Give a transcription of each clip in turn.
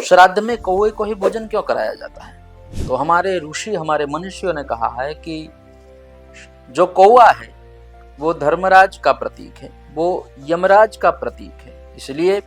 श्राद्ध में कौवे को ही भोजन क्यों कराया जाता है? तो हमारे ऋषि, हमारे मनुष्यों ने कहा है कि जो कौवा है वो धर्मराज का प्रतीक है, वो यमराज का प्रतीक है। इसलिए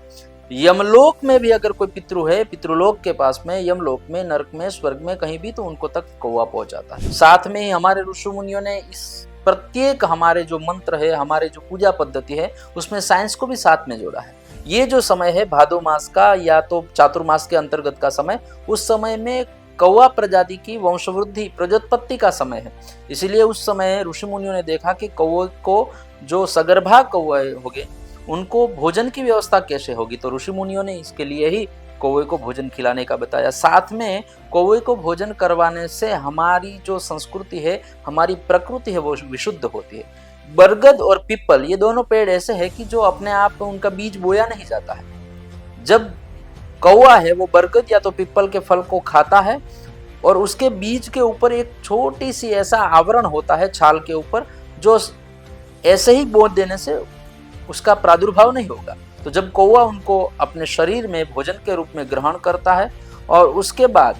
यमलोक में भी अगर कोई पितृ है, पितृलोक के पास में, यमलोक में, नरक में, स्वर्ग में, कहीं भी, तो उनको तक कौवा पहुंचाता है। साथ में ही हमारे ऋषि मुनियों ने इस प्रत्येक हमारे जो मंत्र है, हमारे जो पूजा पद्धति है, उसमें साइंस को भी साथ में जोड़ा है। ये जो समय है भादो मास का या तो चातुर्मास के अंतर्गत का समय, उस समय में कौवा प्रजाति की वंशवृद्धि, प्रजोत्पत्ति का समय है। इसलिए उस समय ऋषि मुनियों ने देखा कि कौवे को, जो सगर्भा कौवे होंगे, उनको भोजन की व्यवस्था कैसे होगी, तो ऋषि मुनियों ने इसके लिए ही कौवे को भोजन खिलाने का बताया। साथ में कौवे को भोजन करवाने से हमारी जो संस्कृति है, हमारी प्रकृति है, वो विशुद्ध होती है। बरगद और पीपल, ये दोनों पेड़ ऐसे हैं कि जो अपने आप उनका बीज बोया नहीं जाता है। जब कौवा है वो बरगद या तो पीपल के फल को खाता है और उसके बीज के ऊपर एक छोटी सी ऐसा आवरण होता है छाल के ऊपर, जो ऐसे ही बो देने से उसका प्रादुर्भाव नहीं होगा। तो जब कौवा उनको अपने शरीर में भोजन के रूप में ग्रहण करता है और उसके बाद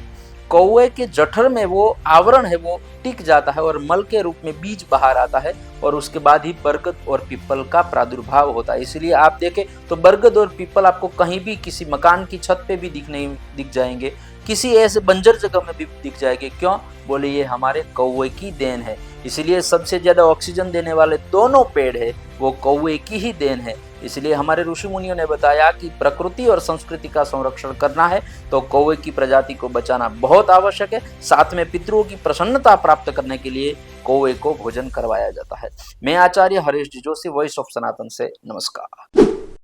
कौवे के जठर में वो आवरण है वो टिक जाता है और मल के रूप में बीज बाहर आता है, और उसके बाद ही बरगद और पीपल का प्रादुर्भाव होता है। इसलिए आप देखें तो बरगद और पीपल आपको कहीं भी, किसी मकान की छत पे भी दिख जाएंगे, किसी ऐसे बंजर जगह में भी दिख जाएंगे। क्यों? बोले ये हमारे कौवे की देन है। इसलिए सबसे ज्यादा ऑक्सीजन देने वाले दोनों पेड़ है वो कौवे की ही देन है। इसलिए हमारे ऋषि मुनियों ने बताया कि प्रकृति और संस्कृति का संरक्षण करना है तो कौवे की प्रजाति को बचाना बहुत आवश्यक है। साथ में पितरों की प्रसन्नता प्राप्त करने के लिए कौवे को भोजन करवाया जाता है। मैं आचार्य हरीश जी जोशी, वॉइस ऑफ सनातन से नमस्कार।